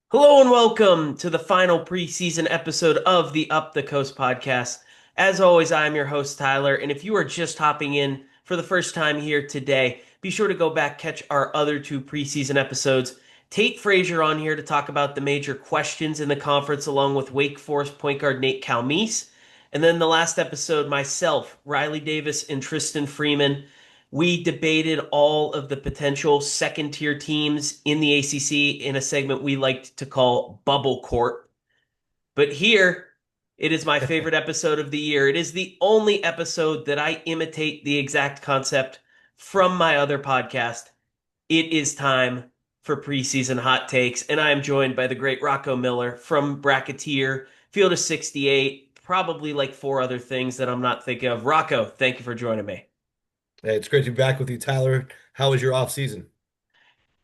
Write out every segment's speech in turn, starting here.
Hello and welcome to the final preseason episode of the Up the Coast podcast. As always, I'm your host, Tyler, and if you are just hopping in for the first time here today, be sure to go back, catch our other two preseason episodes. Tate Frazier on here to talk about the major questions in the conference, along with Wake Forest point guard Nate Calmese. And then the last episode, myself, Riley Davis, and Tristan Freeman. We debated all of the potential second tier teams in the ACC in a segment we liked to call Bubble Court. But here, it is my favorite episode of the year. It is the only episode that I imitate the exact concept from my other podcast. It is time for preseason hot takes, and I am joined by the great Rocco Miller from Bracketeer, Field of 68, probably like four other things that I'm not thinking of. Rocco, thank you for joining me. Hey, it's great to be back with you, Tyler. How was your off season?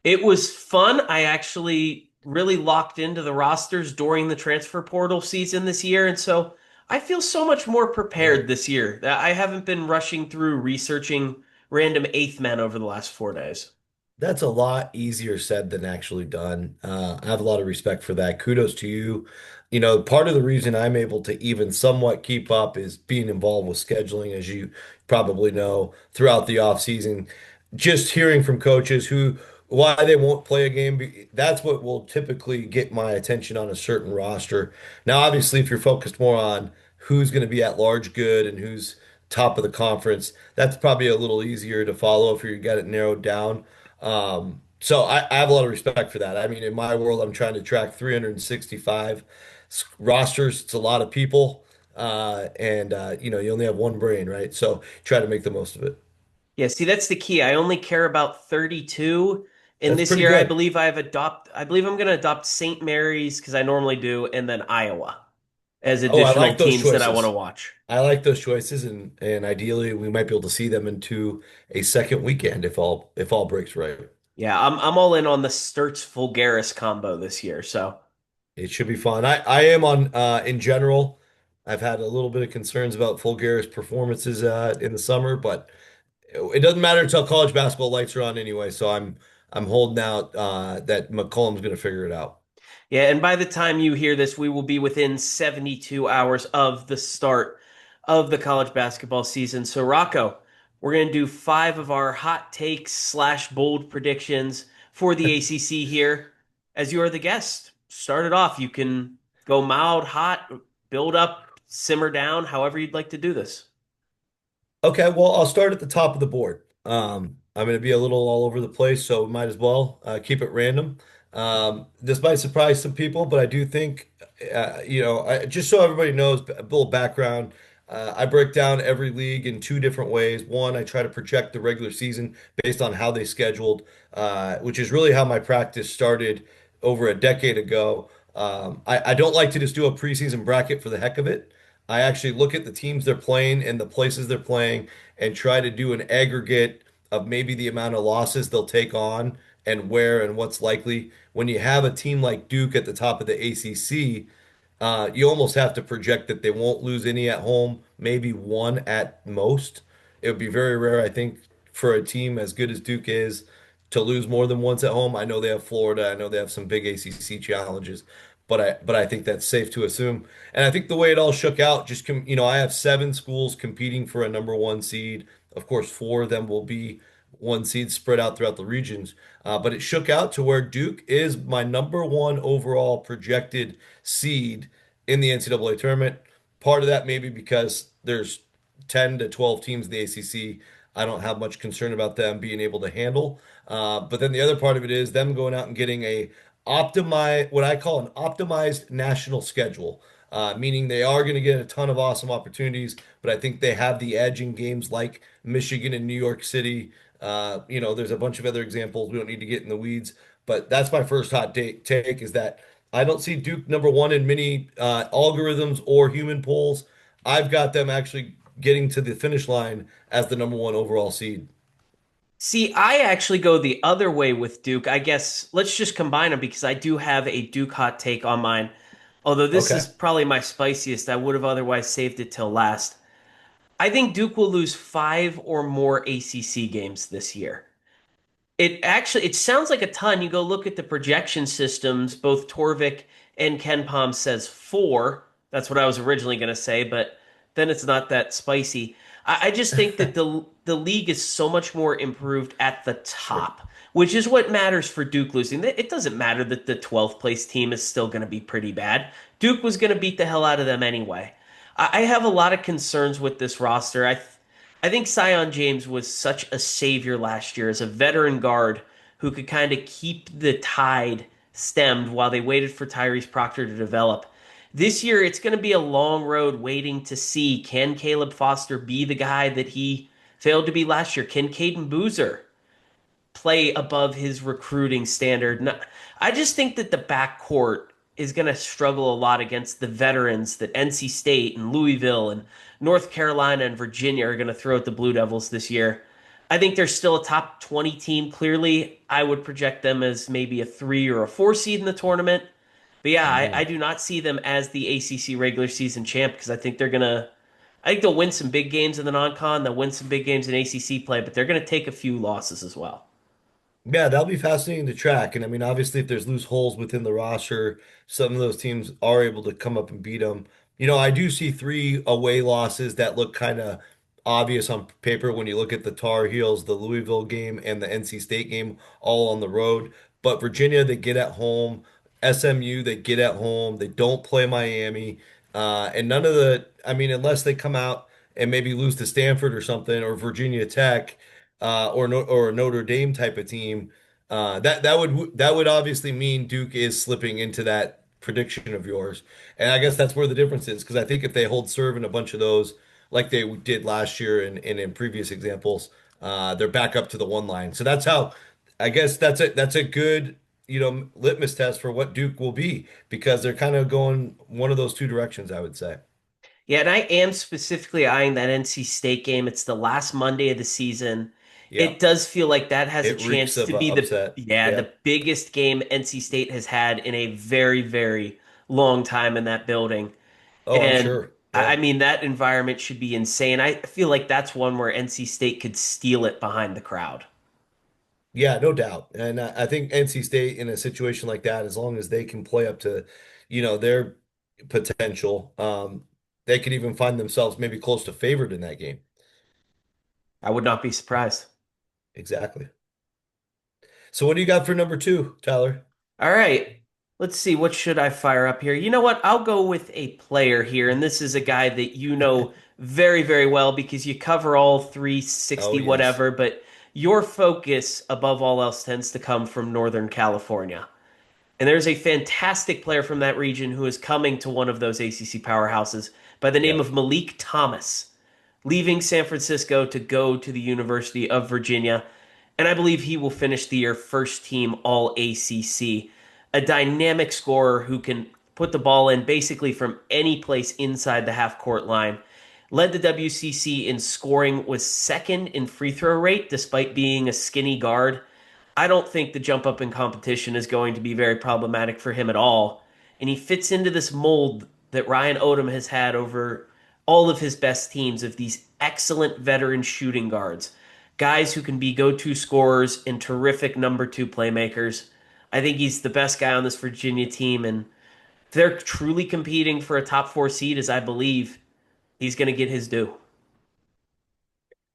It was fun. I actually really locked into the rosters during the transfer portal season this year, and so I feel so much more prepared Right. this year. I haven't been rushing through researching random eighth men over the last 4 days. That's a lot easier said than actually done. I have a lot of respect for that. Kudos to you. Part of the reason I'm able to even somewhat keep up is being involved with scheduling, as you probably know, throughout the off season. Just hearing from coaches why they won't play a game. That's what will typically get my attention on a certain roster. Now, obviously, if you're focused more on who's going to be at large good and who's top of the conference, that's probably a little easier to follow if you got it narrowed down. So I have a lot of respect for that. I mean, in my world, I'm trying to track 365 rosters. It's a lot of people. You only have one brain, right? So try to make the most of it. Yeah, see, that's the key. I only care about 32. And That's this pretty year, good. I believe I'm going to adopt St. Mary's because I normally do, and then Iowa as Oh, I additional like those teams that I want to choices. watch. I like those choices, and ideally, we might be able to see them into a second weekend if all breaks right. Yeah, I'm all in on the Sturts Vulgaris combo this year. So It should be fun. I am on in general. I've had a little bit of concerns about Fulgaris' performances in the summer, but it doesn't matter until college basketball lights are on anyway. So I'm holding out that McCollum's going to figure it out. yeah, and by the time you hear this, we will be within 72 hours of the start of the college basketball season. So, Rocco, we're going to do five of our hot takes slash bold predictions for the ACC here. As you are the guest, start it off. You can go mild, hot, build up, simmer down, however you'd like to do this. Okay, well, I'll start at the top of the board. I'm going to be a little all over the place, so might as well keep it random. This might surprise some people, but I do think, just so everybody knows a little background, I break down every league in two different ways. One, I try to project the regular season based on how they scheduled, which is really how my practice started over a decade ago. I don't like to just do a preseason bracket for the heck of it. I actually look at the teams they're playing and the places they're playing and try to do an aggregate of maybe the amount of losses they'll take on and where and what's likely. When you have a team like Duke at the top of the ACC, you almost have to project that they won't lose any at home, maybe one at most. It would be very rare, I think, for a team as good as Duke is to lose more than once at home. I know they have Florida, I know they have some big ACC challenges, but I think that's safe to assume. And I think the way it all shook out, I have seven schools competing for a number one seed. Of course, four of them will be one seed spread out throughout the regions. But it shook out to where Duke is my number one overall projected seed in the NCAA tournament. Part of that maybe because there's 10 to 12 teams in the ACC. I don't have much concern about them being able to handle. But then the other part of it is them going out and getting what I call an optimized national schedule, meaning they are going to get a ton of awesome opportunities, but I think they have the edge in games like Michigan and New York City. There's a bunch of other examples. We don't need to get in the weeds, but that's my first take is that I don't see Duke number one in many algorithms or human polls. I've got them actually getting to the finish line as the number one overall seed. See, I actually go the other way with Duke. I guess let's just combine them because I do have a Duke hot take on mine. Although this is Okay. probably my spiciest, I would have otherwise saved it till last. I think Duke will lose five or more ACC games this year. it sounds like a ton. You go look at the projection systems, both Torvik and Ken Palm says four. That's what I was originally going to say, but then it's not that spicy. I just think that the league is so much more improved at the Sure. top, which is what matters for Duke losing. It doesn't matter that the 12th place team is still going to be pretty bad. Duke was going to beat the hell out of them anyway. I have a lot of concerns with this roster. I think Sion James was such a savior last year as a veteran guard who could kind of keep the tide stemmed while they waited for Tyrese Proctor to develop. This year, it's going to be a long road waiting to see, can Caleb Foster be the guy that he failed to be last year? Can Caden Boozer play above his recruiting standard? I just think that the backcourt is going to struggle a lot against the veterans that NC State and Louisville and North Carolina and Virginia are going to throw at the Blue Devils this year. I think they're still a top 20 team. Clearly, I would project them as maybe a 3 or a 4 seed in the tournament. But yeah, I Mm. do not see them as the ACC regular season champ because I think they're going to. I think they'll win some big games in the non-con. They'll win some big games in ACC play, but they're going to take a few losses as well. Yeah, that'll be fascinating to track. And I mean, obviously, if there's loose holes within the roster, some of those teams are able to come up and beat them. I do see three away losses that look kind of obvious on paper when you look at the Tar Heels, the Louisville game, and the NC State game, all on the road. But Virginia, they get at home. SMU, they get at home. They don't play Miami. And none of I mean, unless they come out and maybe lose to Stanford or something, or Virginia Tech or no, or a Notre Dame type of team, that would obviously mean Duke is slipping into that prediction of yours. And I guess that's where the difference is because I think if they hold serve in a bunch of those like they did last year and in previous examples, they're back up to the one line. So that's how I guess that's a good litmus test for what Duke will be because they're kind of going one of those two directions, I would say. Yeah, and I am specifically eyeing that NC State game. It's the last Monday of the season. Yeah, It does feel like that has a it reeks chance to of be upset. Yeah. the biggest game NC State has had in a very, very long time in that building. Oh, I'm And sure. I Yeah. mean that environment should be insane. I feel like that's one where NC State could steal it behind the crowd. Yeah, no doubt. And I think NC State in a situation like that, as long as they can play up to, their potential, they could even find themselves maybe close to favored in that game. I would not be surprised. Exactly. So what do you got for number two, Tyler? All right. Let's see. What should I fire up here? You know what? I'll go with a player here. And this is a guy that you know very, very well because you cover all Oh, 360 yes. whatever, but your focus above all else tends to come from Northern California. And there's a fantastic player from that region who is coming to one of those ACC powerhouses by the name Yep. of Malik Thomas, leaving San Francisco to go to the University of Virginia. And I believe he will finish the year first team All ACC. A dynamic scorer who can put the ball in basically from any place inside the half court line. Led the WCC in scoring, was second in free throw rate despite being a skinny guard. I don't think the jump up in competition is going to be very problematic for him at all. And he fits into this mold that Ryan Odom has had over all of his best teams of these excellent veteran shooting guards, guys who can be go to scorers and terrific number two playmakers. I think he's the best guy on this Virginia team. And if they're truly competing for a top four seed, as I believe, he's going to get his due.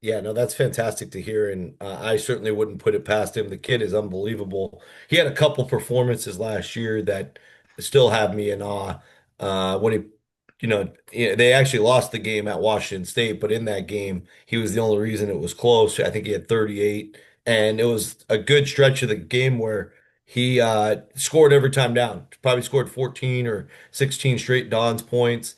Yeah, no, that's fantastic to hear, and I certainly wouldn't put it past him. The kid is unbelievable. He had a couple performances last year that still have me in awe. When they actually lost the game at Washington State, but in that game, he was the only reason it was close. I think he had 38, and it was a good stretch of the game where he scored every time down. Probably scored 14 or 16 straight Don's points.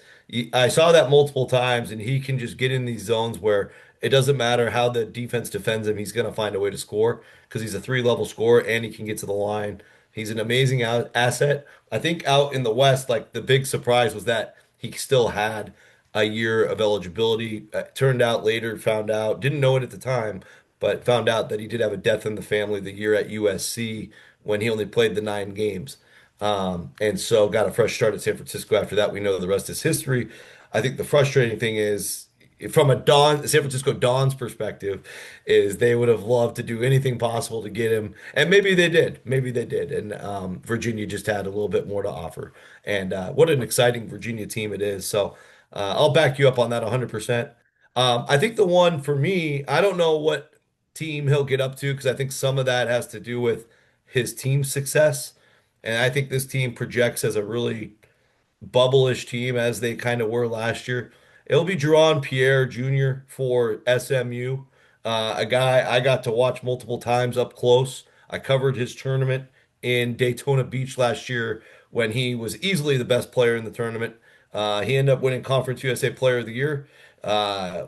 I saw that multiple times, and he can just get in these zones where it doesn't matter how the defense defends him, he's going to find a way to score because he's a three-level scorer and he can get to the line. He's an amazing asset. I think out in the West, like the big surprise was that he still had a year of eligibility. Turned out later, found out, didn't know it at the time, but found out that he did have a death in the family the year at USC when he only played the 9 games. And so got a fresh start at San Francisco after that. We know the rest is history. I think the frustrating thing is from a San Francisco Don's perspective, is they would have loved to do anything possible to get him, and maybe they did, and Virginia just had a little bit more to offer, and what an exciting Virginia team it is. So I'll back you up on that 100%. I think the one for me, I don't know what team he'll get up to because I think some of that has to do with his team's success, and I think this team projects as a really bubble-ish team as they kind of were last year. It'll be Jaron Pierre Jr. for SMU, a guy I got to watch multiple times up close. I covered his tournament in Daytona Beach last year when he was easily the best player in the tournament. He ended up winning Conference USA Player of the Year.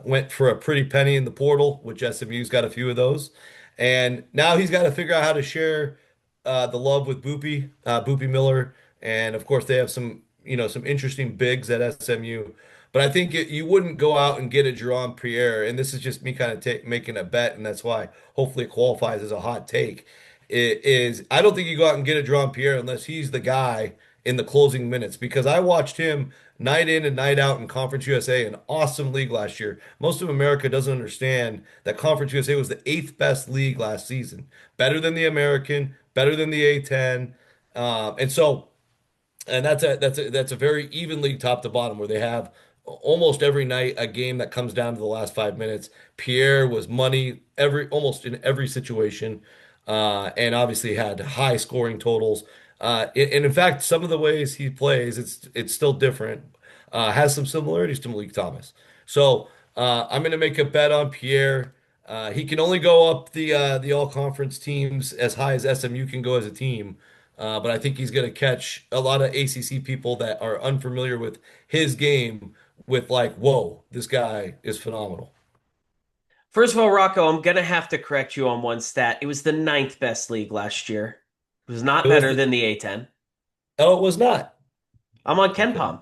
Went for a pretty penny in the portal, which SMU's got a few of those. And now he's got to figure out how to share the love with Boopy Miller, and of course they have some interesting bigs at SMU. But I think you wouldn't go out and get a Jerome Pierre, and this is just me kind of making a bet, and that's why hopefully it qualifies as a hot take. It is I don't think you go out and get a Jerome Pierre unless he's the guy in the closing minutes because I watched him night in and night out in Conference USA, an awesome league last year. Most of America doesn't understand that Conference USA was the eighth best league last season, better than the American, better than the A10, and so. And that's a very even league top to bottom where they have almost every night a game that comes down to the last 5 minutes. Pierre was money almost in every situation, and obviously had high scoring totals. And in fact, some of the ways he plays, it's still different. Has some similarities to Malik Thomas. So I'm going to make a bet on Pierre. He can only go up the all conference teams as high as SMU can go as a team. But I think he's going to catch a lot of ACC people that are unfamiliar with his game with like, whoa, this guy is phenomenal. First of all, Rocco, I'm gonna have to correct you on one stat. It was the ninth best league last year. It was not It was better the, than the A10. oh, it was not. I'm on Ken Okay. Palm.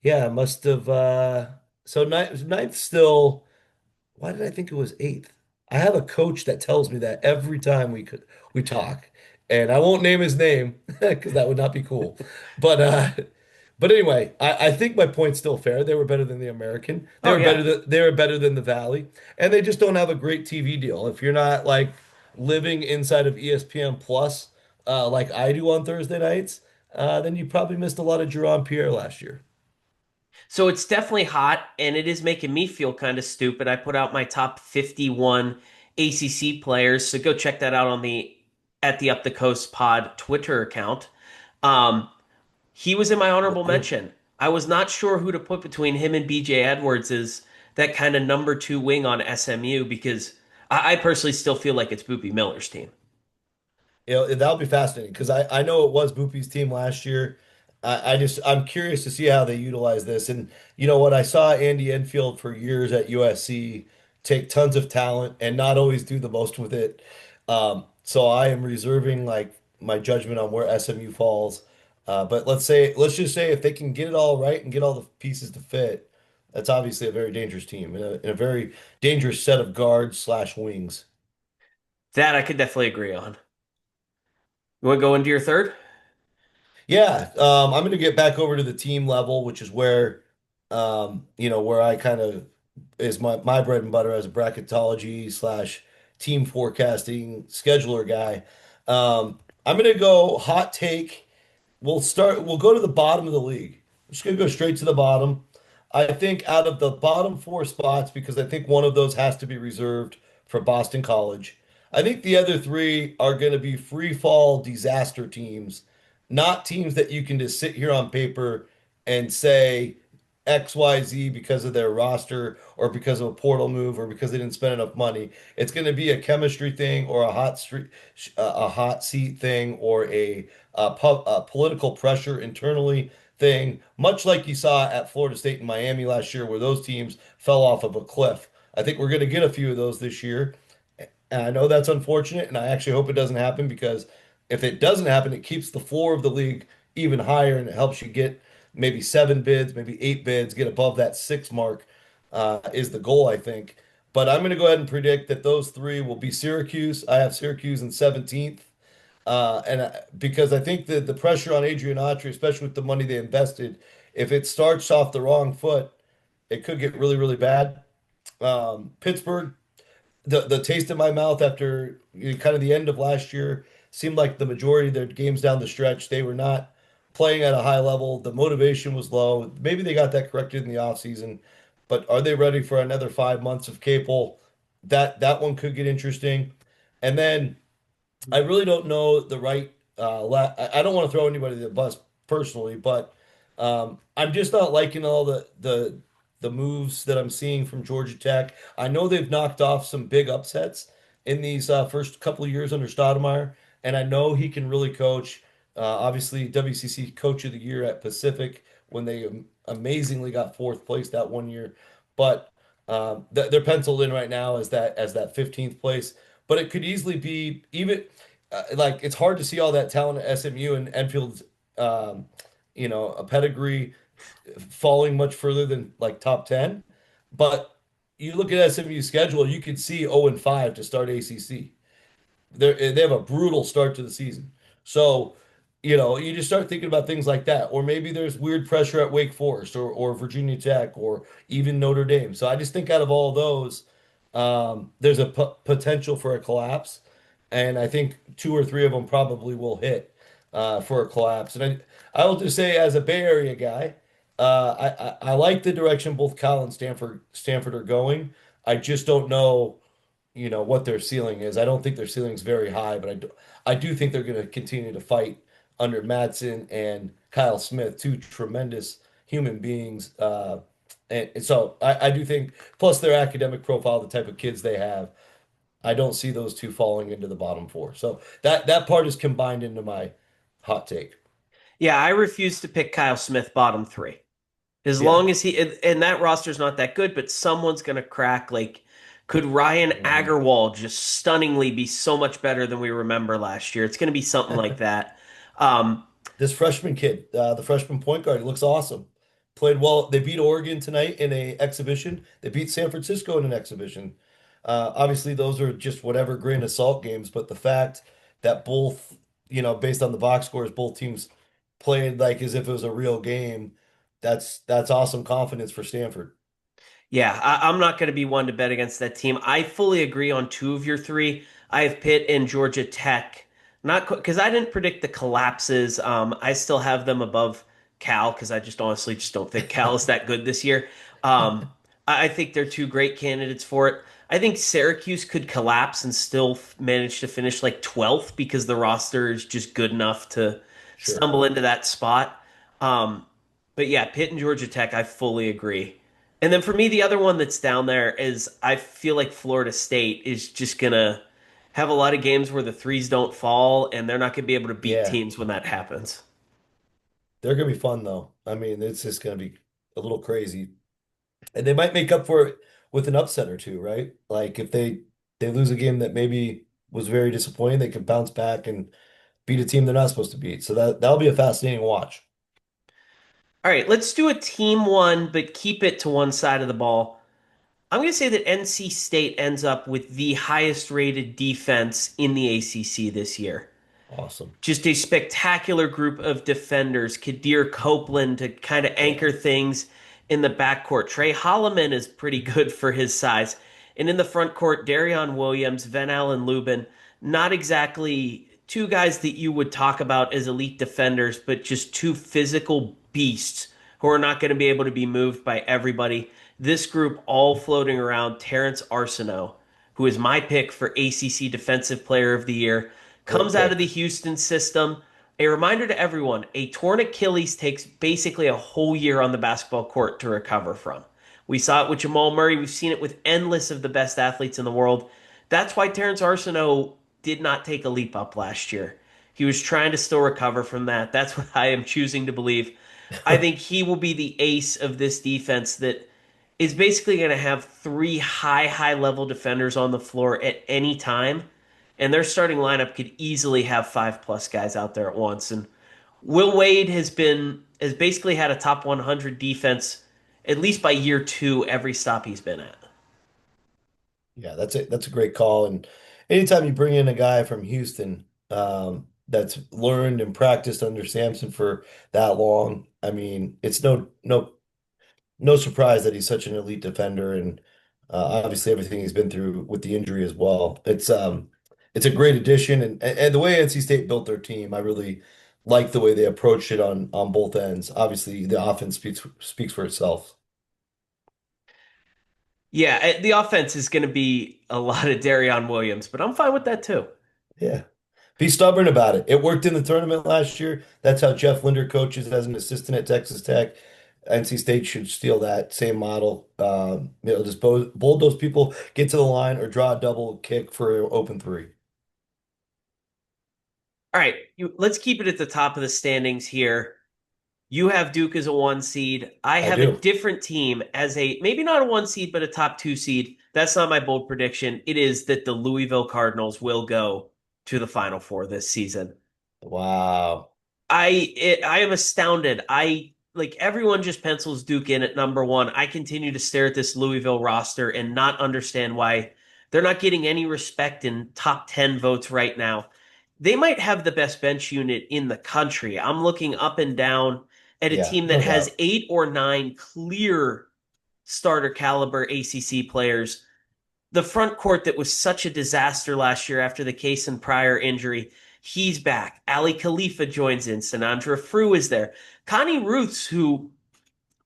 Yeah, it must have so ninth still. Why did I think it was eighth? I have a coach that tells me that every time we talk, and I won't name his name because that would not be cool. But but anyway, I think my point's still fair. They were better than the American. Oh yeah. They were better than the Valley, and they just don't have a great TV deal. If you're not like living inside of ESPN Plus, like I do on Thursday nights, then you probably missed a lot of Jerome Pierre last year. So it's definitely hot, and it is making me feel kind of stupid. I put out my top 51 ACC players, so go check that out on the at the Up the Coast Pod Twitter account. Um, he was in my honorable mention. I was not sure who to put between him and BJ Edwards as that kind of number two wing on SMU because I personally still feel like it's Boopy Miller's team. That'll be fascinating because I know it was Boopy's team last year. I'm curious to see how they utilize this. And you know what? I saw Andy Enfield for years at USC take tons of talent and not always do the most with it. So I am reserving like my judgment on where SMU falls. But let's just say if they can get it all right and get all the pieces to fit, that's obviously a very dangerous team and a very dangerous set of guards slash wings. That I could definitely agree on. You want to go into your third? Yeah, I'm going to get back over to the team level, which is where, where I kind of is my bread and butter as a bracketology slash team forecasting scheduler guy. I'm going to go hot take. We'll go to the bottom of the league. I'm just going to go straight to the bottom. I think out of the bottom four spots, because I think one of those has to be reserved for Boston College. I think the other three are going to be free fall disaster teams, not teams that you can just sit here on paper and say XYZ because of their roster or because of a portal move or because they didn't spend enough money. It's going to be a chemistry thing or a hot seat thing or a political pressure internally thing, much like you saw at Florida State and Miami last year, where those teams fell off of a cliff. I think we're going to get a few of those this year. And I know that's unfortunate, and I actually hope it doesn't happen because if it doesn't happen, it keeps the floor of the league even higher and it helps you get maybe seven bids, maybe eight bids, get above that six mark is the goal, I think. But I'm going to go ahead and predict that those three will be Syracuse. I have Syracuse in 17th. Because I think that the pressure on Adrian Autry, especially with the money they invested, if it starts off the wrong foot, it could get really, really bad. Pittsburgh, the taste in my mouth after kind of the end of last year seemed like the majority of their games down the stretch, they were not playing at a high level. The motivation was low. Maybe they got that corrected in the offseason, but are they ready for another 5 months of Capel? That one could get interesting. And then I really don't know the right. I don't want to throw anybody to the bus personally, but I'm just not liking all the moves that I'm seeing from Georgia Tech. I know they've knocked off some big upsets in these first couple of years under Stoudemire, and I know he can really coach. Obviously, WCC Coach of the Year at Pacific when they amazingly got fourth place that one year, but they're penciled in right now as that 15th place. But it could easily be even like it's hard to see all that talent at SMU and Enfield's, um, a pedigree falling much further than like top 10. But you look at SMU's schedule, you could see 0-5 to start ACC. They have a brutal start to the season. So, you just start thinking about things like that. Or maybe there's weird pressure at Wake Forest or Virginia Tech or even Notre Dame. So I just think out of all those, there's a potential for a collapse. And I think two or three of them probably will hit for a collapse. And I will just say, as a Bay Area guy, I like the direction both Cal and Stanford are going. I just don't know what their ceiling is. I don't think their ceiling is very high, but I do think they're going to continue to fight under Madsen and Kyle Smith, two tremendous human beings. And so I do think, plus their academic profile, the type of kids they have, I don't see those two falling into the bottom four. So that part is combined into my hot take. Yeah, I refuse to pick Kyle Smith bottom three. As Yeah. long as and that roster's not that good, but someone's going to crack. Like, could Ryan Mhm. Agarwal just stunningly be so much better than we remember last year? It's going to be something like that. Um, This freshman kid, the freshman point guard, he looks awesome. Played well. They beat Oregon tonight in a exhibition. They beat San Francisco in an exhibition. Obviously, those are just whatever grain of salt games, but the fact that both, based on the box scores, both teams played like as if it was a real game, that's awesome confidence for Stanford. Yeah, I'm not going to be one to bet against that team. I fully agree on two of your three. I have Pitt and Georgia Tech. Not because I didn't predict the collapses. I still have them above Cal because I just honestly just don't think Cal is that good this year. Um, I think they're two great candidates for it. I think Syracuse could collapse and still manage to finish like 12th because the roster is just good enough to Sure. stumble into that spot. Um, but yeah, Pitt and Georgia Tech, I fully agree. And then for me, the other one that's down there is I feel like Florida State is just gonna have a lot of games where the threes don't fall, and they're not gonna be able to beat Yeah. teams when that happens. They're gonna be fun though. I mean, it's just gonna be a little crazy. And they might make up for it with an upset or two, right? Like if they lose a game that maybe was very disappointing, they can bounce back and beat a team they're not supposed to beat. So that'll be a fascinating watch. All right, let's do a team one, but keep it to one side of the ball. I'm gonna say that NC State ends up with the highest rated defense in the ACC this year. Awesome. Just a spectacular group of defenders. Kadir Copeland to kind of Yeah. anchor things in the backcourt. Trey Holloman is pretty good for his size. And in the front court, Darion Williams, Van Allen Lubin, not exactly two guys that you would talk about as elite defenders, but just two physical beasts who are not going to be able to be moved by everybody. This group all floating around Terrence Arsenault, who is my pick for ACC Defensive Player of the Year, Great comes out of the pick. Houston system. A reminder to everyone, a torn Achilles takes basically a whole year on the basketball court to recover from. We saw it with Jamal Murray. We've seen it with endless of the best athletes in the world. That's why Terrence Arsenault did not take a leap up last year. He was trying to still recover from that. That's what I am choosing to believe. I think he will be the ace of this defense that is basically going to have three high level defenders on the floor at any time, and their starting lineup could easily have 5+ guys out there at once. And Will Wade has basically had a top 100 defense at least by year two every stop he's been at. Yeah, that's a great call. And anytime you bring in a guy from Houston, that's learned and practiced under Sampson for that long, I mean, it's no no surprise that he's such an elite defender, and obviously everything he's been through with the injury as well. It's a great addition, and the way NC State built their team, I really like the way they approached it on both ends. Obviously, the offense speaks for itself. Yeah, the offense is going to be a lot of Darion Williams, but I'm fine with that too. Yeah. Be stubborn about it. It worked in the tournament last year. That's how Jeff Linder coaches as an assistant at Texas Tech. NC State should steal that same model. Just bold those people, get to the line, or draw a double kick for an open three. All right, let's keep it at the top of the standings here. You have Duke as a one seed. I I have a do. different team as a maybe not a one seed, but a top two seed. That's not my bold prediction. It is that the Louisville Cardinals will go to the Final Four this season. Wow. I am astounded. I like everyone just pencils Duke in at number one. I continue to stare at this Louisville roster and not understand why they're not getting any respect in top 10 votes right now. They might have the best bench unit in the country. I'm looking up and down at a Yeah, team that no has doubt. 8 or 9 clear starter caliber ACC players. The front court that was such a disaster last year after the case and Pryor injury, he's back. Ali Khalifa joins in. Sanandra Frew is there. Connie Ruths, who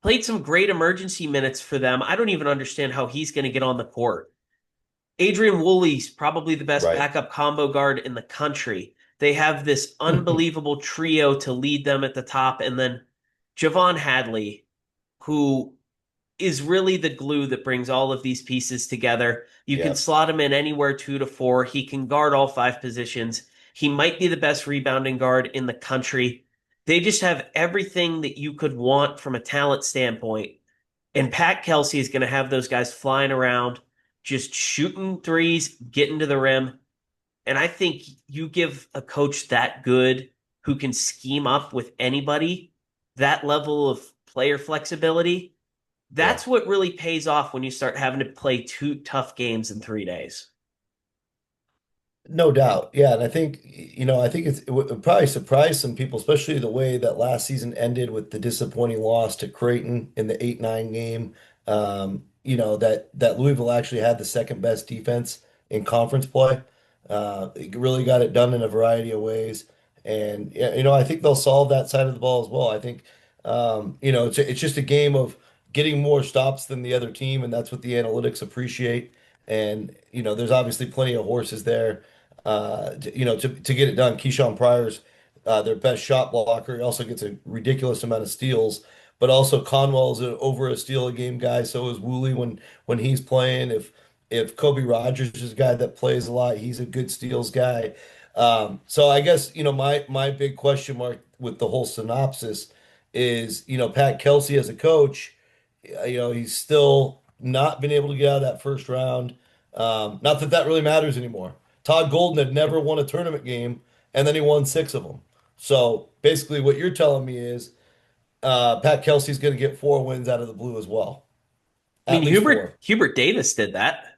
played some great emergency minutes for them, I don't even understand how he's going to get on the court. Adrian Woolley's probably the best Right. backup combo guard in the country. They have this unbelievable trio to lead them at the top, and then Javon Hadley, who is really the glue that brings all of these pieces together. You can Yeah, slot him in anywhere 2 to 4. He can guard all 5 positions. He might be the best rebounding guard in the country. They just have everything that you could want from a talent standpoint. And Pat Kelsey is going to have those guys flying around, just shooting threes, getting to the rim. And I think you give a coach that good who can scheme up with anybody, that level of player flexibility, yeah. that's what really pays off when you start having to play 2 tough games in 3 days. No doubt. Yeah, and I think it would probably surprise some people, especially the way that last season ended with the disappointing loss to Creighton in the 8-9 game. That Louisville actually had the second best defense in conference play. It really got it done in a variety of ways. And yeah, I think they'll solve that side of the ball as well. I think it's just a game of getting more stops than the other team, and that's what the analytics appreciate. And there's obviously plenty of horses there to get it done. Keyshawn Pryor's their best shot blocker. He also gets a ridiculous amount of steals, but also Conwell's over a steal a game guy. So is Woolley when he's playing. If Kobe Rogers is a guy that plays a lot, he's a good steals guy. So I guess my big question mark with the whole synopsis is Pat Kelsey as a coach. He's still not been able to get out of that first round. Not that that really matters anymore. Todd Golden had never won a tournament game, and then he won 6 of them. So basically, what you're telling me is Pat Kelsey's going to get 4 wins out of the blue as well, I mean, at least Hubert four. Hubert Davis did that.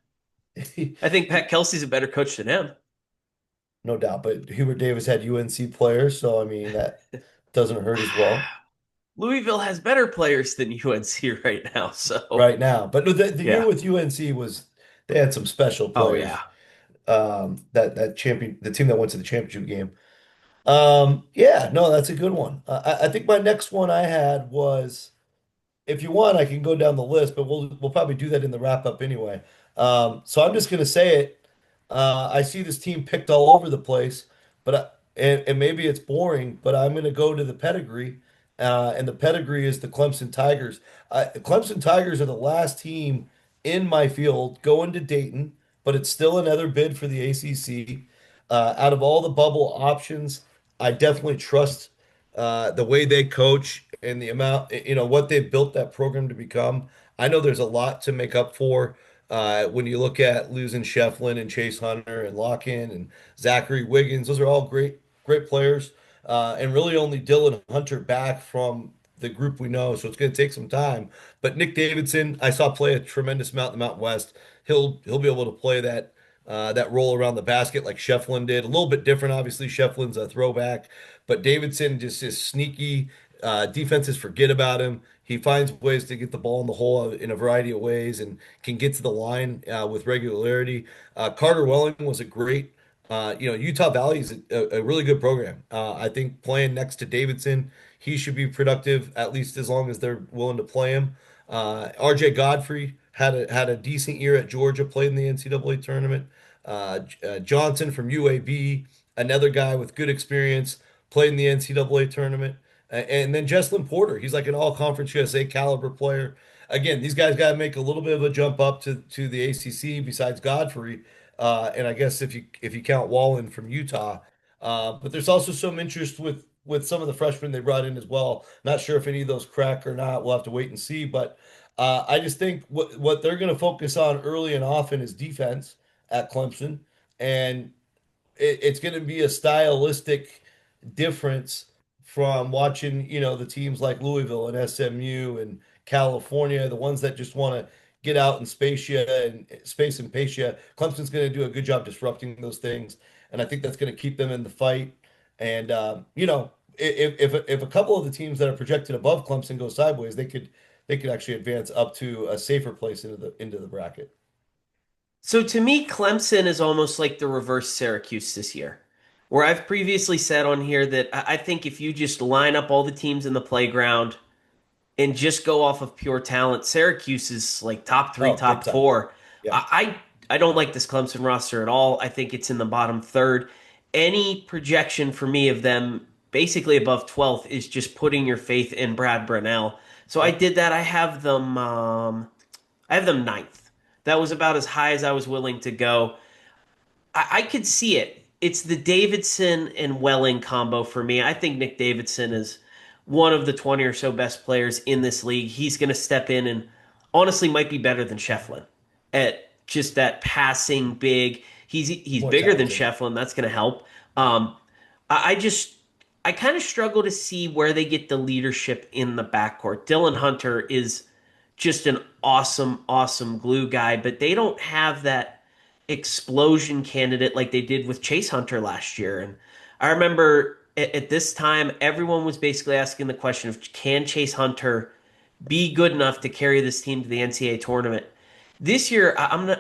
I think Pat Kelsey's a better coach than him. No doubt. But Hubert Davis had UNC players, so I mean that doesn't hurt as well Louisville has better players than UNC right now, so right now. But the year yeah. with UNC was they had some special Oh players. yeah. That champion, the team that went to the championship game. Yeah, no, that's a good one. I think my next one I had was, if you want, I can go down the list, but we'll probably do that in the wrap up anyway. So I'm just gonna say it. I see this team picked all over the place, and maybe it's boring, but I'm gonna go to the pedigree, and the pedigree is the Clemson Tigers. The Clemson Tigers are the last team in my field going to Dayton, but it's still another bid for the ACC. Out of all the bubble options, I definitely trust the way they coach and the amount, what they've built that program to become. I know there's a lot to make up for when you look at losing Shefflin and Chase Hunter and Locken and Zachary Wiggins. Those are all great, great players. And really only Dylan Hunter back from the group we know. So it's going to take some time. But Nick Davidson, I saw play a tremendous amount in the Mountain West. He'll be able to play that role around the basket like Shefflin did. A little bit different, obviously. Shefflin's a throwback, but Davidson just is sneaky. Defenses forget about him. He finds ways to get the ball in the hole in a variety of ways and can get to the line with regularity. Carter Welling was a great, Utah Valley is a really good program. I think playing next to Davidson, he should be productive at least as long as they're willing to play him. RJ Godfrey had a decent year at Georgia, played in the NCAA tournament. Johnson from UAB, another guy with good experience, played in the NCAA tournament. And then Jesslyn Porter, he's like an all-conference USA caliber player. Again, these guys got to make a little bit of a jump up to the ACC besides Godfrey, and I guess if you count Wallen from Utah. But there's also some interest with some of the freshmen they brought in as well. Not sure if any of those crack or not. We'll have to wait and see. But I just think what they're going to focus on early and often is defense at Clemson, and it's going to be a stylistic difference from watching, the teams like Louisville and SMU and California, the ones that just want to get out and space and pace you. Clemson's going to do a good job disrupting those things, and I think that's going to keep them in the fight. And if a couple of the teams that are projected above Clemson go sideways, they could actually advance up to a safer place into the bracket. So to me, Clemson is almost like the reverse Syracuse this year, where I've previously said on here that I think if you just line up all the teams in the playground and just go off of pure talent, Syracuse is like top three, Oh, big top time. four. Yeah. I don't like this Clemson roster at all. I think it's in the bottom third. Any projection for me of them basically above 12th is just putting your faith in Brad Brunell. So I Yep. did that. I have them ninth. That was about as high as I was willing to go. I could see it. It's the Davidson and Welling combo for me. I think Nick Davidson is one of the 20 or so best players in this league. He's going to step in and honestly might be better than Shefflin at just that passing big. He's More bigger than talented. Shefflin. That's going to help. I kind of struggle to see where they get the leadership in the backcourt. Dylan Hunter is just an awesome, awesome glue guy, but they don't have that explosion candidate like they did with Chase Hunter last year. And I remember at this time, everyone was basically asking the question of can Chase Hunter be good enough to carry this team to the NCAA tournament? This year,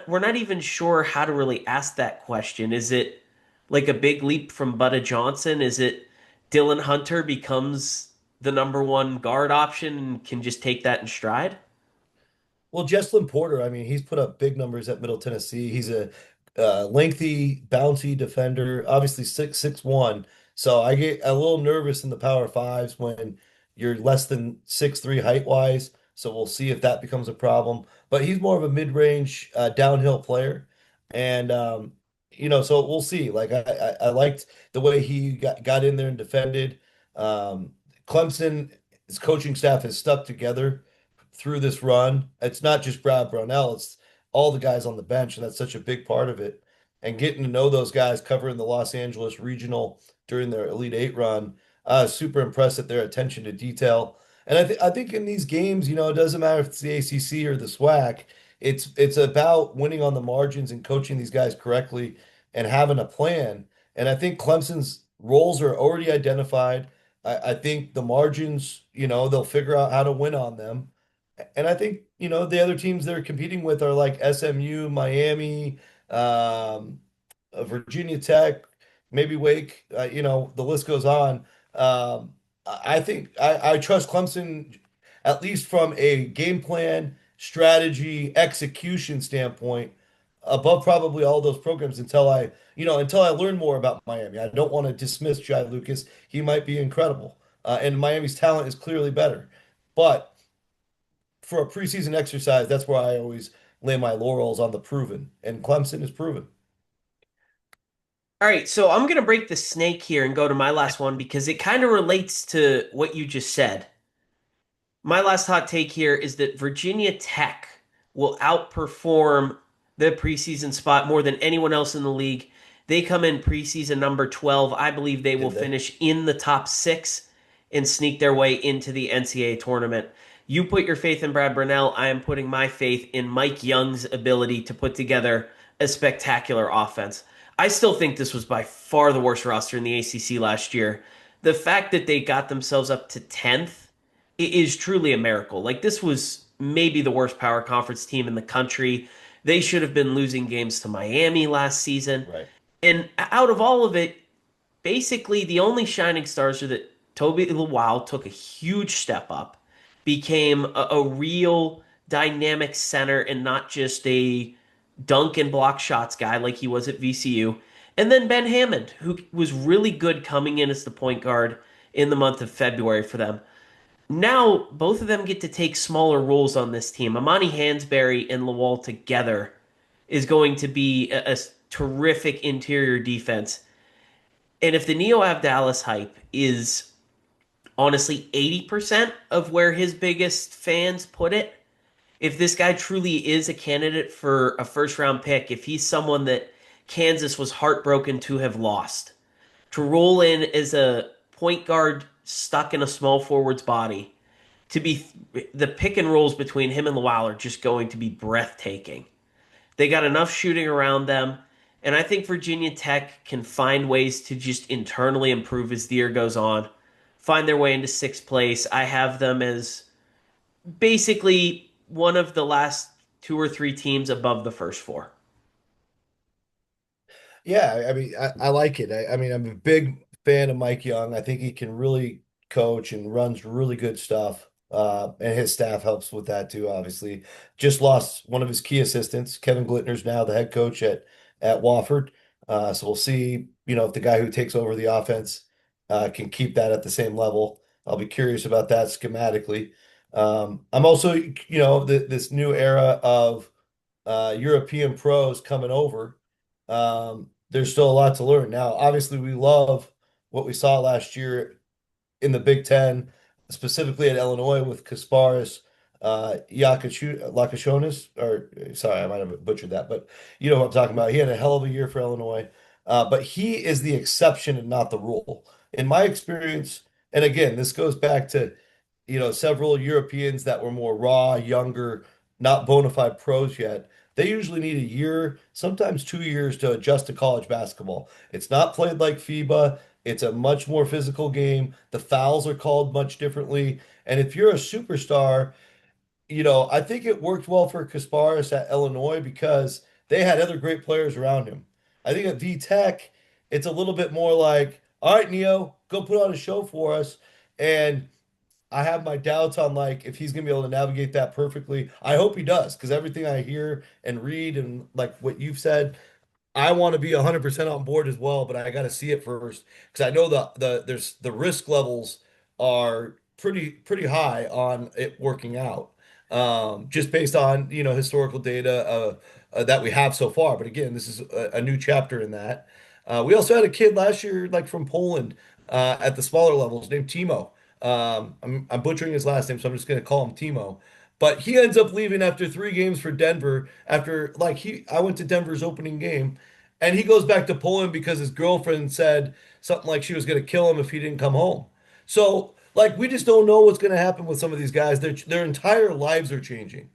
we're not even sure how to really ask that question. Is it like a big leap from Butta Johnson? Is it Dylan Hunter becomes the number one guard option and can just take that in stride? Well, Jesslyn Porter, I mean, he's put up big numbers at Middle Tennessee. He's a lengthy, bouncy defender, obviously 6'1". So I get a little nervous in the Power Fives when you're less than 6'3" height wise. So we'll see if that becomes a problem. But he's more of a mid-range downhill player. And so we'll see. Like I liked the way he got in there and defended. Um, Clemson, his coaching staff has stuck together through this run. It's not just Brad Brownell, it's all the guys on the bench, and that's such a big part of it. And getting to know those guys covering the Los Angeles Regional during their Elite Eight run, super impressed at their attention to detail. And I think in these games, it doesn't matter if it's the ACC or the SWAC. It's about winning on the margins and coaching these guys correctly and having a plan. And I think Clemson's roles are already identified. I think the margins, they'll figure out how to win on them. And I think, the other teams they're competing with are like SMU, Miami, um, Virginia Tech, maybe Wake, the list goes on. I think I trust Clemson, at least from a game plan, strategy, execution standpoint, above probably all those programs until I learn more about Miami. I don't want to dismiss Jai Lucas. He might be incredible. And Miami's talent is clearly better. But for a preseason exercise, that's where I always lay my laurels on the proven, and Clemson is proven. All right, so I'm going to break the snake here and go to my last one because it kind of relates to what you just said. My last hot take here is that Virginia Tech will outperform the preseason spot more than anyone else in the league. They come in preseason number 12. I believe they will Did they? finish in the top six and sneak their way into the NCAA tournament. You put your faith in Brad Burnell. I am putting my faith in Mike Young's ability to put together a spectacular offense. I still think this was by far the worst roster in the ACC last year. the fact that they got themselves up to 10th is truly a miracle. Like, this was maybe the worst power conference team in the country. They should have been losing games to Miami last season. Right. And out of all of it, basically the only shining stars are that Toby Lawal took a huge step up, became a real dynamic center and not just a dunk and block shots guy like he was at VCU. And then Ben Hammond, who was really good coming in as the point guard in the month of February for them. Now, both of them get to take smaller roles on this team. Amani Hansberry and Lawal together is going to be a terrific interior defense. And if the Neo Abdallas hype is honestly 80% of where his biggest fans put it, if this guy truly is a candidate for a first round pick, if he's someone that Kansas was heartbroken to have lost, to roll in as a point guard stuck in a small forward's body, to be the pick and rolls between him and Lowell are just going to be breathtaking. They got enough shooting around them. And I think Virginia Tech can find ways to just internally improve as the year goes on, find their way into sixth place. I have them as basically one of the last two or three teams above the first four. Yeah, I mean, I like it. I mean, I'm a big fan of Mike Young. I think he can really coach and runs really good stuff. And his staff helps with that too, obviously. Just lost one of his key assistants. Kevin Glittner's now the head coach at Wofford. So we'll see, if the guy who takes over the offense can keep that at the same level. I'll be curious about that schematically. I'm also, this new era of European pros coming over. There's still a lot to learn. Now, obviously, we love what we saw last year in the Big Ten, specifically at Illinois with Kasparis, Lakashonis, or sorry, I might have butchered that, but you know what I'm talking about. He had a hell of a year for Illinois, but he is the exception and not the rule. In my experience, and again, this goes back to, several Europeans that were more raw, younger, not bona fide pros yet. They usually need a year, sometimes 2 years to adjust to college basketball. It's not played like FIBA. It's a much more physical game. The fouls are called much differently. And if you're a superstar, I think it worked well for Kasparis at Illinois because they had other great players around him. I think at VTech, it's a little bit more like, all right, Neo, go put on a show for us. And I have my doubts on like if he's gonna be able to navigate that perfectly. I hope he does, because everything I hear and read and like what you've said, I want to be 100% on board as well, but I got to see it first because I know the risk levels are pretty high on it working out, just based on historical data that we have so far. But again, this is a new chapter in that. We also had a kid last year, like from Poland, at the smaller levels, named Timo. I'm butchering his last name, so I'm just going to call him Timo. But he ends up leaving after 3 games for Denver. After I went to Denver's opening game, and he goes back to Poland because his girlfriend said something like she was going to kill him if he didn't come home. So like we just don't know what's going to happen with some of these guys. Their entire lives are changing.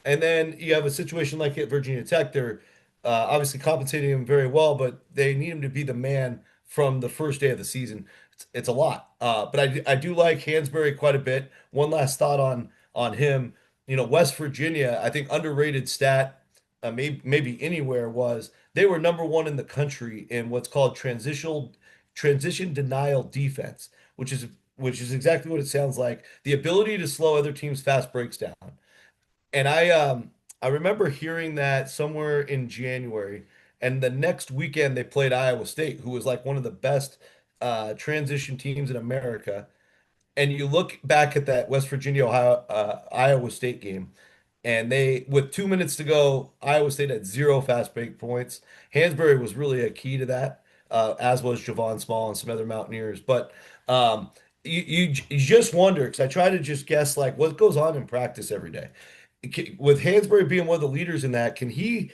And then you have a situation like at Virginia Tech. They're obviously compensating him very well, but they need him to be the man from the first day of the season. It's a lot. But I do like Hansberry quite a bit. One last thought on him. West Virginia, I think underrated stat, maybe anywhere was they were number one in the country in what's called transition denial defense, which is exactly what it sounds like. The ability to slow other teams' fast breaks down. And I remember hearing that somewhere in January, and the next weekend they played Iowa State, who was like one of the best transition teams in America. And you look back at that West Virginia Iowa State game, and they with 2 minutes to go, Iowa State had zero fast break points. Hansberry was really a key to that, as was Javon Small and some other Mountaineers. But you just wonder because I try to just guess like what goes on in practice every day. With Hansberry being one of the leaders in that, can he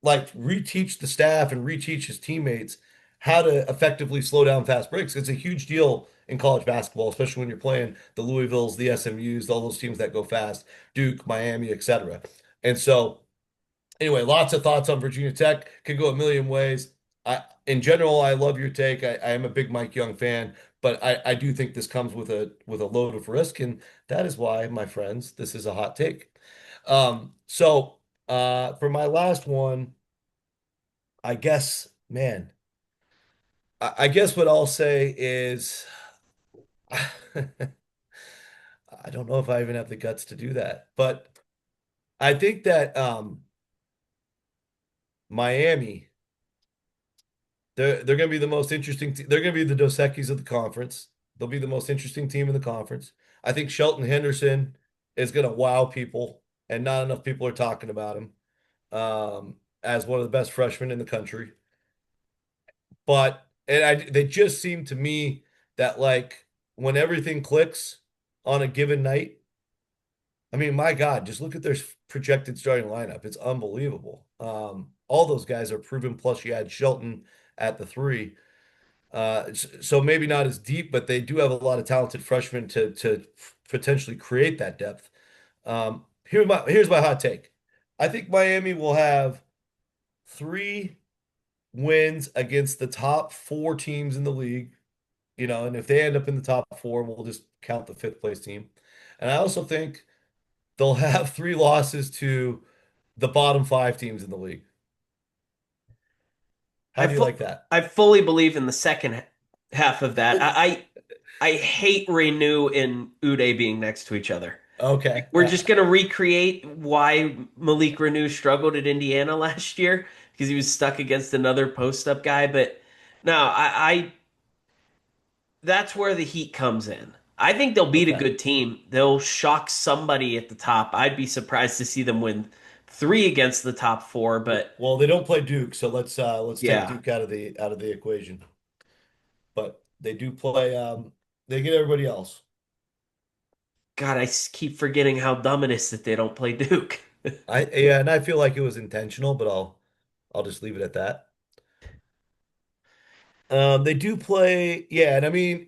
like reteach the staff and reteach his teammates how to effectively slow down fast breaks? It's a huge deal in college basketball, especially when you're playing the Louisvilles, the SMUs, all those teams that go fast, Duke, Miami, etc. And so, anyway, lots of thoughts on Virginia Tech. Could go a million ways. In general, I love your take. I am a big Mike Young fan, but I do think this comes with a load of risk, and that is why, my friends, this is a hot take. For my last one, I guess, man, I guess what I'll say is I don't know if I even have the guts to do that, but I think that Miami, they're going to be the most interesting. They're going to be the Dos Equis of the conference. They'll be the most interesting team in the conference. I think Shelton Henderson is going to wow people, and not enough people are talking about him as one of the best freshmen in the country. But they just seem to me that like when everything clicks on a given night, I mean, my God, just look at their projected starting lineup. It's unbelievable. All those guys are proven. Plus, you had Shelton at the three. So maybe not as deep, but they do have a lot of talented freshmen to potentially create that depth. Here's my hot take. I think Miami will have 3 wins against the top 4 teams in the league. And if they end up in the top four, we'll just count the fifth place team. And I also think they'll have 3 losses to the bottom 5 teams in the league. How I do you fu- like that? I fully believe in the second half of that. I hate Renew and Uday being next to each other. Okay. We're just gonna recreate why Malik Renew struggled at Indiana last year because he was stuck against another post up guy. But no, I that's where the heat comes in. I think they'll beat a Okay. good team. They'll shock somebody at the top. I'd be surprised to see them win three against the top four, but Well, they don't play Duke, so let's take yeah. Duke out of the equation. But they do play they get everybody else. God, keep forgetting how dumb it is that they don't play Duke. And I feel like it was intentional, but I'll just leave it at that. They do play, yeah, and I mean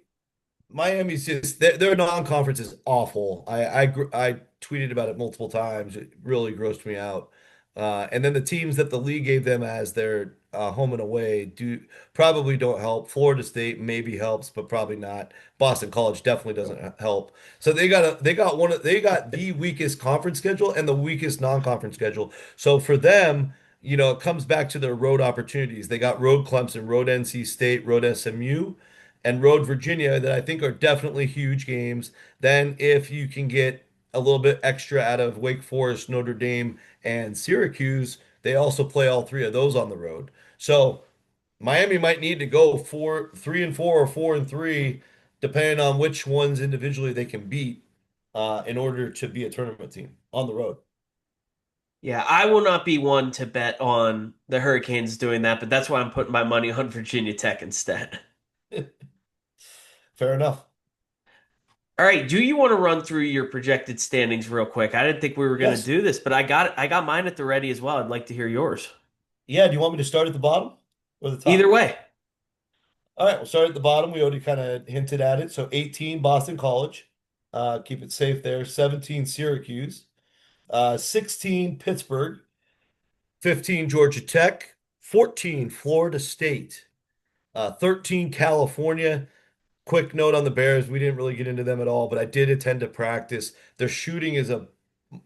Miami's just their non-conference is awful. I tweeted about it multiple times. It really grossed me out. And then the teams that the league gave them as their home and away do probably don't help. Florida State maybe helps, but probably not. Boston College definitely doesn't help. So they got the weakest conference schedule and the weakest non-conference schedule. So for them, it comes back to their road opportunities. They got road Clemson, road NC State, road SMU and Road Virginia that I think are definitely huge games. Then if you can get a little bit extra out of Wake Forest, Notre Dame, and Syracuse, they also play all 3 of those on the road. So Miami might need to go 3-4 or 4-3, depending on which ones individually they can beat, in order to be a tournament team on the road. Yeah, I will not be one to bet on the Hurricanes doing that, but that's why I'm putting my money on Virginia Tech instead. Fair enough. All right, do you want to run through your projected standings real quick? I didn't think we were going to Yes. do this, but I got mine at the ready as well. I'd like to hear yours. Yeah. Do you want me to start at the bottom or the Either top? way. All right, we'll start at the bottom. We already kind of hinted at it. So 18, Boston College. Keep it safe there. 17, Syracuse. 16, Pittsburgh. 15, Georgia Tech. 14, Florida State. 13, California. Quick note on the Bears. We didn't really get into them at all, but I did attend to practice. Their shooting is a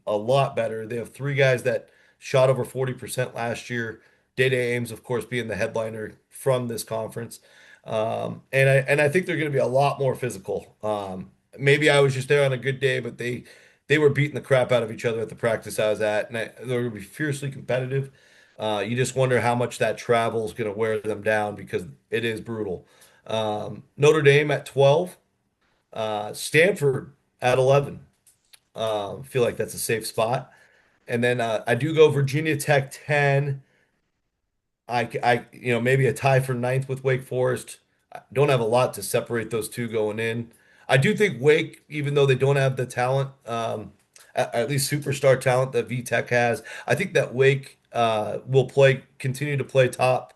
lot better. They have 3 guys that shot over 40% last year. Day Ames, of course, being the headliner from this conference. And I think they're going to be a lot more physical. Maybe I was just there on a good day, but they were beating the crap out of each other at the practice I was at, and they're going to be fiercely competitive. You just wonder how much that travel is going to wear them down because it is brutal. Notre Dame at 12, Stanford at 11. Feel like that's a safe spot. And then I do go Virginia Tech 10. Maybe a tie for ninth with Wake Forest. I don't have a lot to separate those two going in. I do think Wake, even though they don't have the talent, at least superstar talent that VTech has, I think that Wake will continue to play top.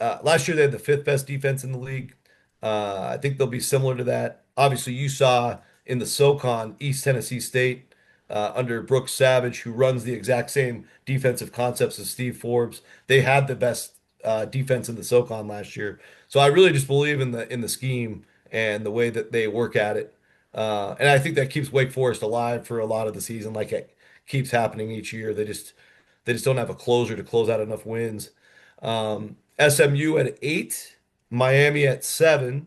Last year they had the fifth best defense in the league. I think they'll be similar to that. Obviously, you saw in the SoCon East Tennessee State under Brooks Savage, who runs the exact same defensive concepts as Steve Forbes. They had the best defense in the SoCon last year. So I really just believe in the scheme, and the way that they work at it. And I think that keeps Wake Forest alive for a lot of the season, like it keeps happening each year. They just don't have a closer to close out enough wins. SMU at 8, Miami at 7,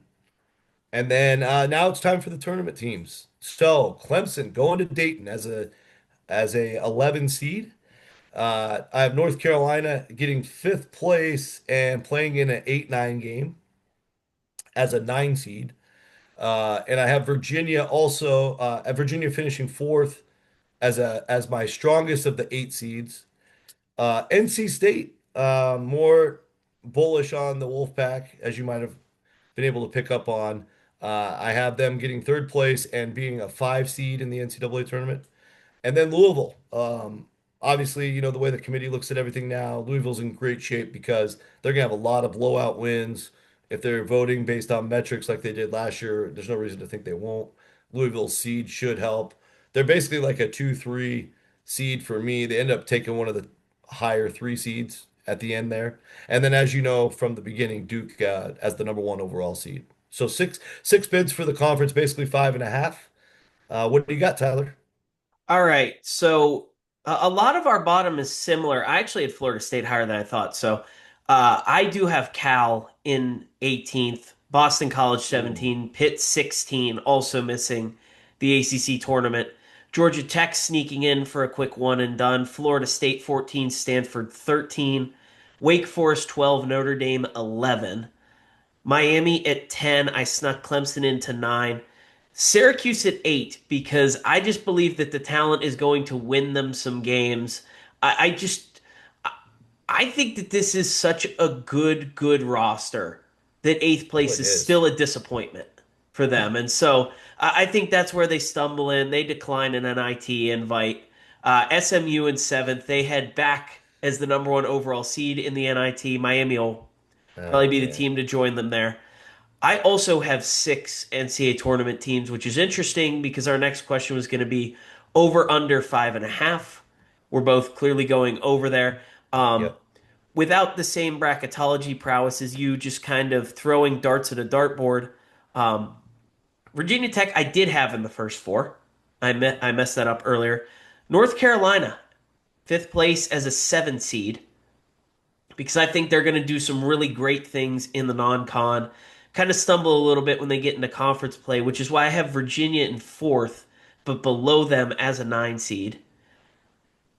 and then now it's time for the tournament teams. So Clemson going to Dayton as a 11 seed. I have North Carolina getting fifth place and playing in an 8-9 game as a 9 seed. And I have Virginia also at Virginia finishing fourth as my strongest of the 8 seeds. NC State more bullish on the Wolfpack, as you might have been able to pick up on. I have them getting third place and being a 5 seed in the NCAA tournament. And then Louisville. Obviously, you know, the way the committee looks at everything now, Louisville's in great shape because they're going to have a lot of blowout wins. If they're voting based on metrics like they did last year, there's no reason to think they won't. Louisville's seed should help. They're basically like a 2-3 seed for me. They end up taking one of the higher 3 seeds at the end there. And then, as you know from the beginning, Duke as the number one overall seed. So six bids for the conference, basically 5.5. What do you got, Tyler? All right. So a lot of our bottom is similar. I actually had Florida State higher than I thought. So I do have Cal in 18th, Boston College Ooh, 17, Pitt 16, also missing the ACC tournament. Georgia Tech sneaking in for a quick one and done. Florida State 14, Stanford 13, Wake Forest 12, Notre Dame 11. Miami at 10. I snuck Clemson into 9. Syracuse at 8 because I just believe that the talent is going to win them some games. I just I think that this is such a good roster that eighth oh, place it is is. still a disappointment for them. And so I think that's where they stumble in. They decline an NIT invite. SMU in seventh. They head back as the number one overall seed in the NIT. Miami will probably be the Okay. team to join them there. I also have six NCAA tournament teams, which is interesting because our next question was going to be over under 5.5. We're both clearly going over there. Um, Yep. Without the same bracketology prowess as you, just kind of throwing darts at a dartboard. Um, Virginia Tech, I did have in the first four. I messed that up earlier. North Carolina, fifth place as a 7 seed because I think they're going to do some really great things in the non-con. Kind of stumble a little bit when they get into conference play, which is why I have Virginia in fourth, but below them as a 9 seed.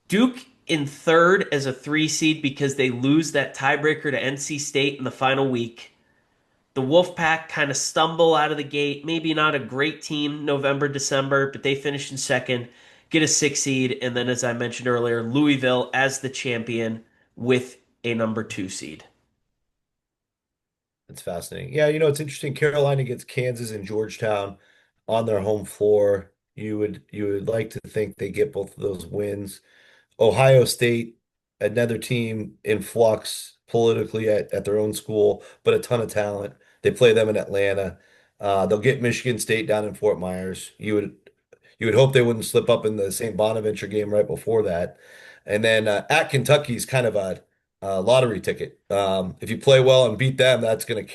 Duke in third as a 3 seed because they lose that tiebreaker to NC State in the final week. The Wolfpack kind of stumble out of the gate. Maybe not a great team November, December, but they finish in second, get a 6 seed, and then as I mentioned earlier, Louisville as the champion with a number 2 seed. It's fascinating. Yeah, you know, it's interesting. Carolina gets Kansas and Georgetown on their home floor. You would like to think they get both of those wins. Ohio State, another team in flux politically at their own school, but a ton of talent. They play them in Atlanta. They'll get Michigan State down in Fort Myers. You would hope they wouldn't slip up in the St. Bonaventure game right before that. And then at Kentucky is kind of a lottery ticket. If you play well and beat them, that's going to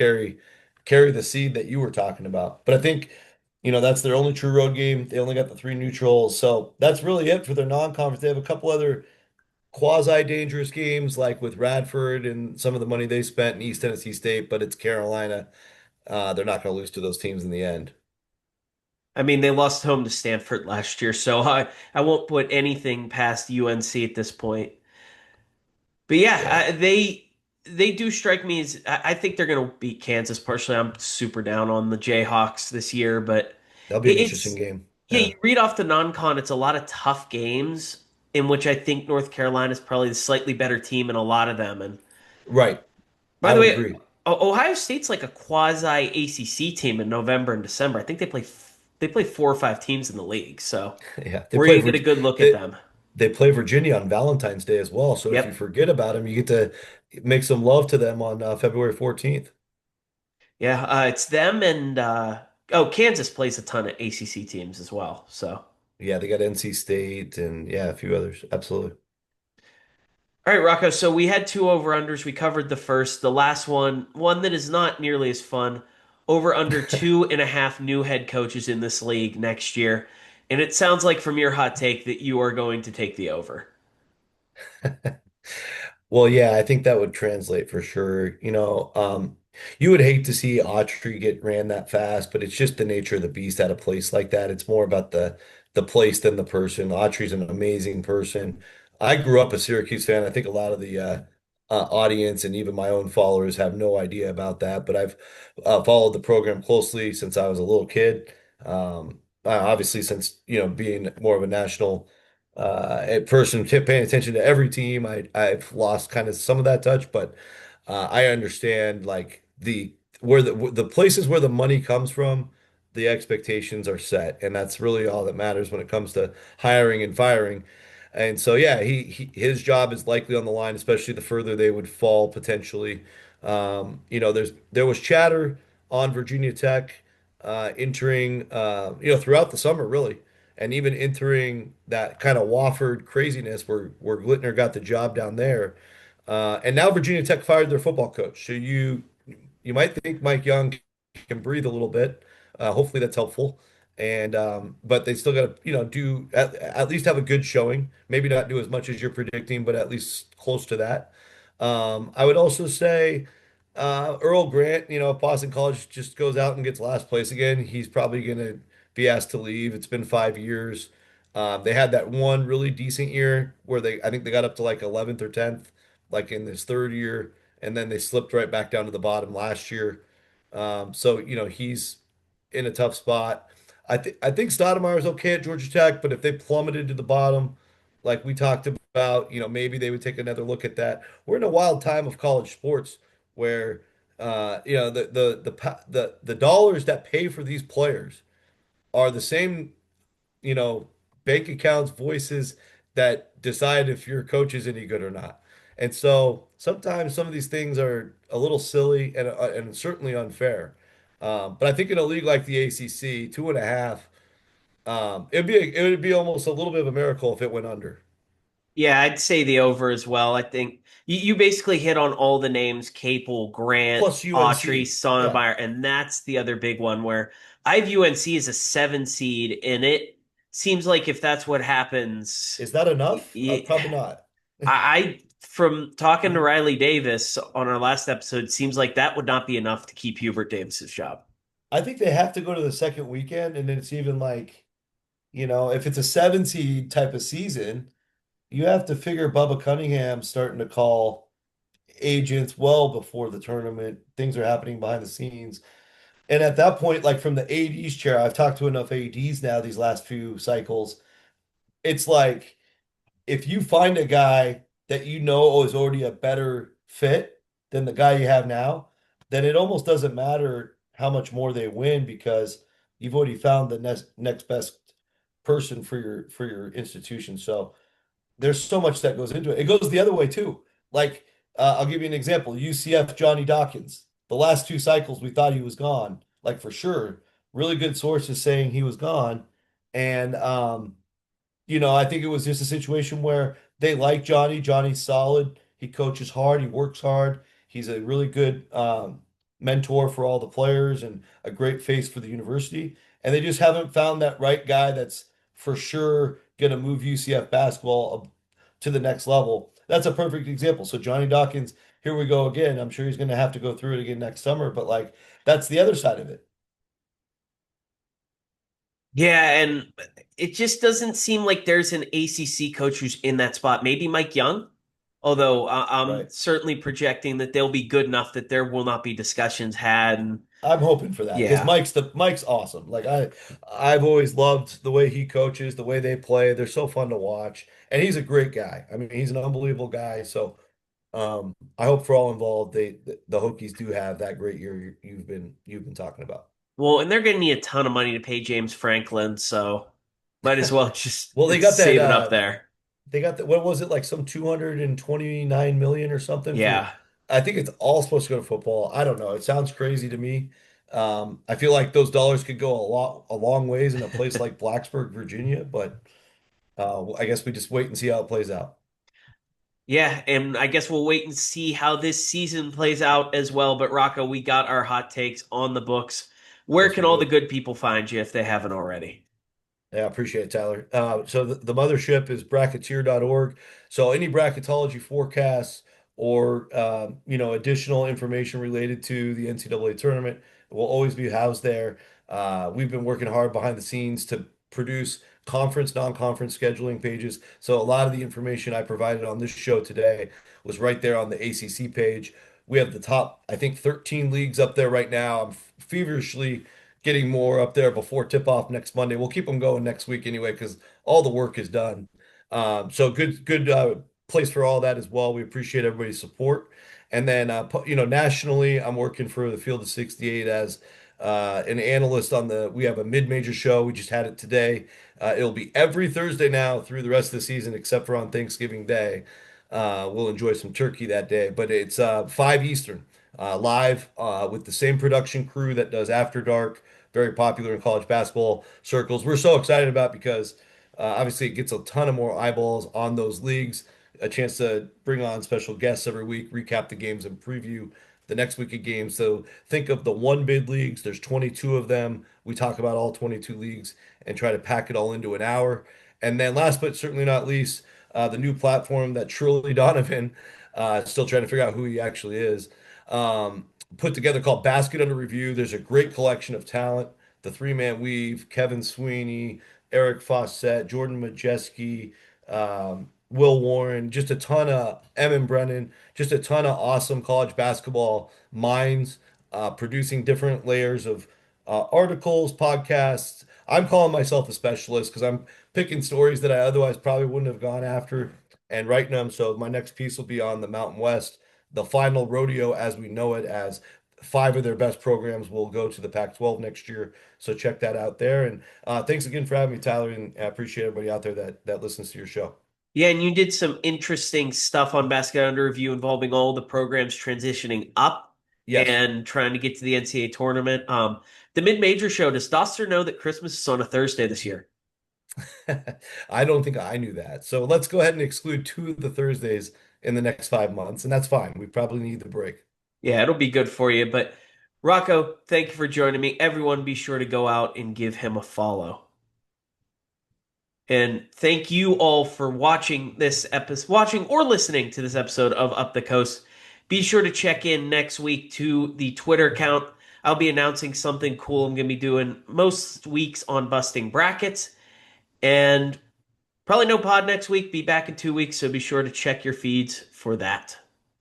carry the seed that you were talking about. But I think, you know, that's their only true road game. They only got the three neutrals. So that's really it for their non-conference. They have a couple other quasi-dangerous games like with Radford and some of the money they spent in East Tennessee State, but it's Carolina. They're not going to lose to those teams in the end. I mean, they lost home to Stanford last year, so I won't put anything past UNC at this point. But Yeah, yeah, they do strike me as I think they're going to beat Kansas. Partially, I'm super down on the Jayhawks this year, but that'll be an interesting it's game. yeah. Yeah. You read off the non-con, it's a lot of tough games in which I think North Carolina is probably the slightly better team in a lot of them. And Right. by I the would way, agree. Ohio State's like a quasi ACC team in November and December. I think they play 4 or 5 teams in the league, so Yeah, we're gonna get a good look at they them. they play Virginia on Valentine's Day as well. So if you Yep. forget about them, you get to make some love to them on February 14th. Yeah, it's them and Kansas plays a ton of ACC teams as well. So, Yeah, they got NC State and yeah, a few others. Absolutely. all right, Rocco. So we had two over unders. We covered the first. The last one that is not nearly as fun. over under 2.5 new head coaches in this league next year. And it sounds like from your hot take that you are going to take the over. Well, yeah, I think that would translate for sure. You would hate to see Autry get ran that fast, but it's just the nature of the beast at a place like that. It's more about the place than the person. Autry's an amazing person. I grew up a Syracuse fan. I think a lot of the audience and even my own followers have no idea about that, but I've followed the program closely since I was a little kid. Obviously, since being more of a national a person paying attention to every team. I've lost kind of some of that touch, but I understand like the places where the money comes from, the expectations are set, and that's really all that matters when it comes to hiring and firing. And so yeah, his job is likely on the line, especially the further they would fall potentially. There was chatter on Virginia Tech entering throughout the summer really and even entering that kind of Wofford craziness where Glittner got the job down there. And now Virginia Tech fired their football coach. So you might think Mike Young can breathe a little bit. Hopefully that's helpful. And but they still got to do at least have a good showing. Maybe not do as much as you're predicting, but at least close to that. I would also say Earl Grant, if Boston College just goes out and gets last place again, he's probably going to be asked to leave. It's been 5 years. They had that one really decent year where I think they got up to like 11th or 10th, like in this third year, and then they slipped right back down to the bottom last year. So he's in a tough spot. I think Stoudemire is okay at Georgia Tech, but if they plummeted to the bottom, like we talked about, maybe they would take another look at that. We're in a wild time of college sports where the dollars that pay for these players are the same, you know, bank accounts, voices that decide if your coach is any good or not. And so sometimes some of these things are a little silly and certainly unfair. But I think in a league like the ACC, 2.5, it would be almost a little bit of a miracle if it went under. Yeah, I'd say the over as well. I think you basically hit on all the names: Capel, Grant, Plus Autry, UNC. Yeah. Sonnemeyer, and that's the other big one where I have UNC as a 7 seed, and it seems like if that's what happens, Is that enough? y- Probably not. I from talking to Riley Davis on our last episode, seems like that would not be enough to keep Hubert Davis's job. I think they have to go to the second weekend, and then it's even like, if it's a 7 seed type of season, you have to figure Bubba Cunningham starting to call agents well before the tournament. Things are happening behind the scenes. And at that point, like from the AD's chair, I've talked to enough ADs now these last few cycles. It's like if you find a guy that is already a better fit than the guy you have now, then it almost doesn't matter how much more they win because you've already found the next best person for your institution. So there's so much that goes into it. It goes the other way too. Like I'll give you an example. UCF Johnny Dawkins. The last two cycles we thought he was gone, like for sure. Really good sources saying he was gone. And I think it was just a situation where they like Johnny. Johnny's solid. He coaches hard. He works hard. He's a really good mentor for all the players and a great face for the university. And they just haven't found that right guy that's for sure going to move UCF basketball to the next level. That's a perfect example. So Johnny Dawkins, here we go again. I'm sure he's going to have to go through it again next summer, but like that's the other side of it. Yeah, and it just doesn't seem like there's an ACC coach who's in that spot. Maybe Mike Young, although I'm Right. certainly projecting that they'll be good enough that there will not be discussions had. And I'm hoping for that because yeah. Mike's awesome. Like I've always loved the way he coaches, the way they play. They're so fun to watch, and he's a great guy. I mean, he's an unbelievable guy. So I hope for all involved, the Hokies do have that great year you've been talking about. Well, and they're going to need a ton of money to pay James Franklin, so might as well just Well, they got that save it up there. what was it like some 229 million or something for Yeah. I think it's all supposed to go to football. I don't know. It sounds crazy to me. I feel like those dollars could go a long ways in a place like Blacksburg, Virginia, but I guess we just wait and see how it plays out. Yeah, and I guess we'll wait and see how this season plays out as well. But Rocco, we got our hot takes on the books. Where Yes, can we all the do. good people find you if they haven't already? Yeah, I appreciate it, Tyler. So the mothership is bracketeer.org. So any bracketology forecasts or additional information related to the NCAA tournament will always be housed there. We've been working hard behind the scenes to produce conference, non-conference scheduling pages. So a lot of the information I provided on this show today was right there on the ACC page. We have the top, I think, 13 leagues up there right now. I'm feverishly getting more up there before tip off next Monday. We'll keep them going next week anyway because all the work is done. So good place for all that as well. We appreciate everybody's support. And then nationally, I'm working for the Field of 68 as an analyst on the. We have a mid-major show. We just had it today. It'll be every Thursday now through the rest of the season, except for on Thanksgiving Day. We'll enjoy some turkey that day, but it's 5 Eastern, live with the same production crew that does After Dark, very popular in college basketball circles. We're so excited about because obviously it gets a ton of more eyeballs on those leagues, a chance to bring on special guests every week, recap the games and preview the next week of games. So think of the one bid leagues. There's 22 of them. We talk about all 22 leagues and try to pack it all into an hour. And then last but certainly not least, the new platform that Truly Donovan, still trying to figure out who he actually is, put together called Basket Under Review. There's a great collection of talent. The three-man weave, Kevin Sweeney, Eric Fawcett, Jordan Majeski, Will Warren, just a ton of Emin Brennan, just a ton of awesome college basketball minds producing different layers of articles, podcasts. I'm calling myself a specialist because I'm picking stories that I otherwise probably wouldn't have gone after and writing them. So my next piece will be on the Mountain West, the final rodeo as we know it, as five of their best programs will go to the Pac-12 next year. So check that out there. And thanks again for having me, Tyler. And I appreciate everybody out there that listens to your show. Yeah, and you did some interesting stuff on Basket Under Review involving all the programs transitioning up Yes. and trying to get to the NCAA tournament. The mid-major show, does Doster know that Christmas is on a Thursday this year? I don't think I knew that. So let's go ahead and exclude two of the Thursdays in the next 5 months, and that's fine. We probably need the break. Yeah, it'll be good for you. But Rocco, thank you for joining me. Everyone, be sure to go out and give him a follow. And thank you all for watching this episode, watching or listening to this episode of Up the Coast. Be sure to check in next week to the Twitter account. I'll be announcing something cool I'm going to be doing most weeks on busting brackets. And probably no pod next week. Be back in 2 weeks, so be sure to check your feeds for that.